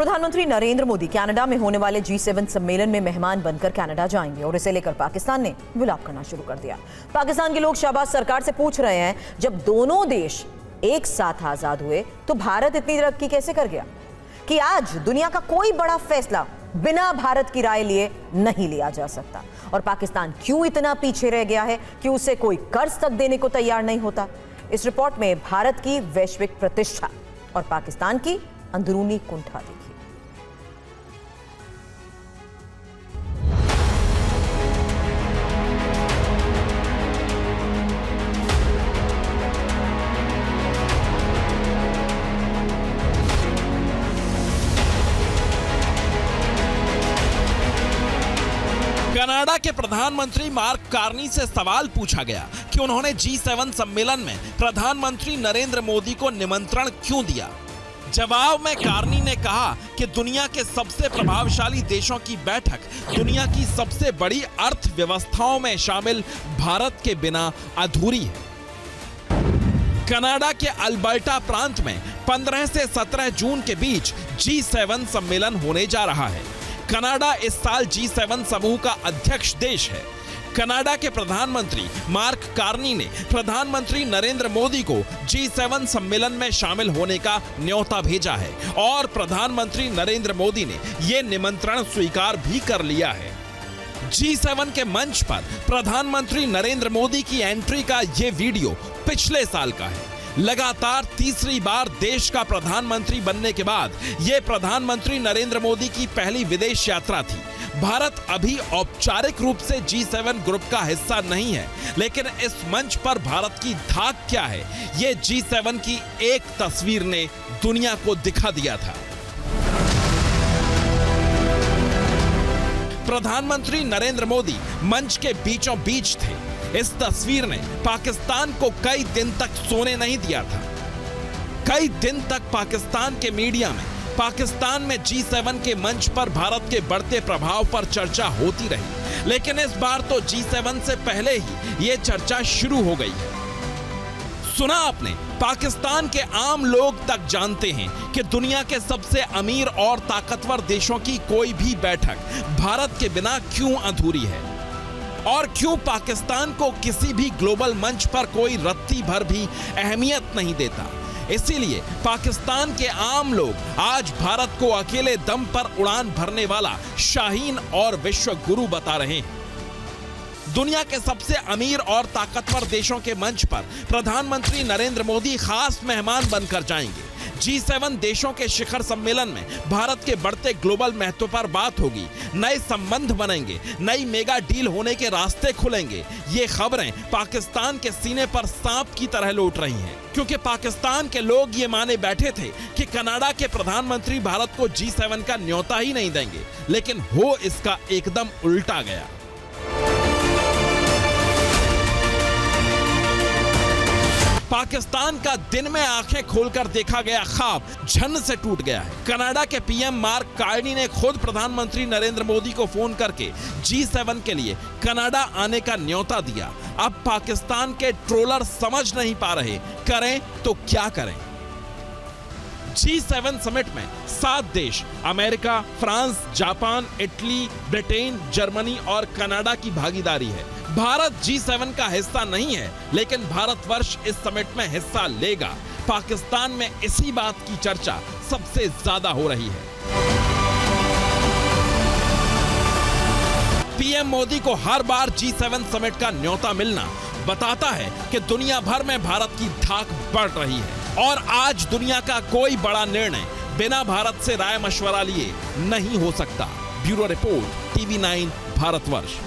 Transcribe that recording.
प्रधानमंत्री नरेंद्र मोदी कनाडा में होने वाले G7 सम्मेलन में मेहमान बनकर कनाडा जाएंगे और इसे लेकर पाकिस्तान ने विलाप करना शुरू कर दिया। पाकिस्तान के लोग शहबाज सरकार से पूछ रहे हैं, जब दोनों देश एक साथ आजाद हुए तो भारत इतनी तरक्की कैसे कर गया कि आज दुनिया का कोई बड़ा फैसला बिना भारत की राय लिए नहीं लिया जा सकता। और पाकिस्तान क्यों इतना पीछे रह गया है कि उसे कोई कर्ज तक देने को तैयार नहीं होता। इस रिपोर्ट में भारत की वैश्विक प्रतिष्ठा और पाकिस्तान की अंदरूनी कुंठा देखिए। कनाडा के प्रधानमंत्री मार्क कार्नी से सवाल पूछा गया कि उन्होंने G7 सम्मेलन में प्रधानमंत्री नरेंद्र मोदी को निमंत्रण क्यों दिया। जवाब में कार्नी ने कहा कि दुनिया के सबसे प्रभावशाली देशों की बैठक दुनिया की सबसे बड़ी अर्थव्यवस्थाओं में शामिल भारत के बिना अधूरी है। कनाडा के अल्बर्टा प्रांत में 15 से 17 जून के बीच G7 सम्मेलन होने जा रहा है। कनाडा इस साल G7 समूह का अध्यक्ष देश है। कनाडा के प्रधानमंत्री मार्क कार्नी ने प्रधानमंत्री नरेंद्र मोदी को G7 सम्मेलन में शामिल होने का न्योता भेजा है और प्रधानमंत्री नरेंद्र मोदी ने यह निमंत्रण स्वीकार भी कर लिया है। G7 के मंच पर प्रधानमंत्री नरेंद्र मोदी की एंट्री का यह वीडियो पिछले साल का है। लगातार तीसरी बार देश का प्रधानमंत्री बनने के बाद यह प्रधानमंत्री नरेंद्र मोदी की पहली विदेश यात्रा थी। भारत अभी औपचारिक रूप से G7 ग्रुप का हिस्सा नहीं है, लेकिन इस मंच पर भारत की धाक क्या है, ये G7 की एक तस्वीर ने दुनिया को दिखा दिया था। प्रधानमंत्री नरेंद्र मोदी मंच के बीचों बीच थे। इस तस्वीर ने पाकिस्तान को कई दिन तक सोने नहीं दिया था। कई दिन तक पाकिस्तान के मीडिया में पाकिस्तान में G7 के मंच पर भारत के बढ़ते प्रभाव पर चर्चा होती रही, लेकिन इस बार तो G7 से पहले ही ये चर्चा शुरू हो गई है। सुना आपने, पाकिस्तान के आम लोग तक जानते हैं कि दुनिया के सबसे अमीर और ताकतवर देशों की कोई भी बैठक भारत के बिना क्यों अधूरी है और क्यों पाकिस्तान को किसी भी ग्लोबल मंच पर कोई रत्ती भर भी अहमियत नहीं देता। इसीलिए पाकिस्तान के आम लोग आज भारत को अकेले दम पर उड़ान भरने वाला शाहीन और विश्व गुरु बता रहे हैं। दुनिया के सबसे अमीर और ताकतवर देशों के मंच पर प्रधानमंत्री नरेंद्र मोदी खास मेहमान बनकर जाएंगे। G7 देशों के शिखर सम्मेलन में भारत के बढ़ते ग्लोबल महत्व पर बात होगी। नए संबंध बनेंगे, नई मेगा डील होने के रास्ते खुलेंगे। ये खबरें पाकिस्तान के सीने पर सांप की तरह लौट रही हैं, क्योंकि पाकिस्तान के लोग ये माने बैठे थे कि कनाडा के प्रधानमंत्री भारत को G7 का न्योता ही नहीं देंगे, लेकिन हो इसका एकदम उल्टा गया। पाकिस्तान का दिन में आंखें खोलकर देखा गया ख्वाब झन से टूट गया है। कनाडा के पीएम मार्क कार्नी ने खुद प्रधानमंत्री नरेंद्र मोदी को फोन करके G7 के लिए कनाडा आने का न्योता दिया। अब पाकिस्तान के ट्रोलर समझ नहीं पा रहे, करें तो क्या करें। G7 समिट में 7 देश America, France, Japan, Italy, Britain, Germany और कनाडा की भागीदारी है। भारत G7 का हिस्सा नहीं है, लेकिन भारतवर्ष इस समिट में हिस्सा लेगा। पाकिस्तान में इसी बात की चर्चा सबसे ज्यादा हो रही है। पीएम मोदी को हर बार G7 समिट का न्योता मिलना बताता है कि दुनिया भर में भारत की धाक बढ़ रही है और आज दुनिया का कोई बड़ा निर्णय बिना भारत से राय मशवरा लिए नहीं हो सकता। Bureau report, TV9 Bharatvarsh.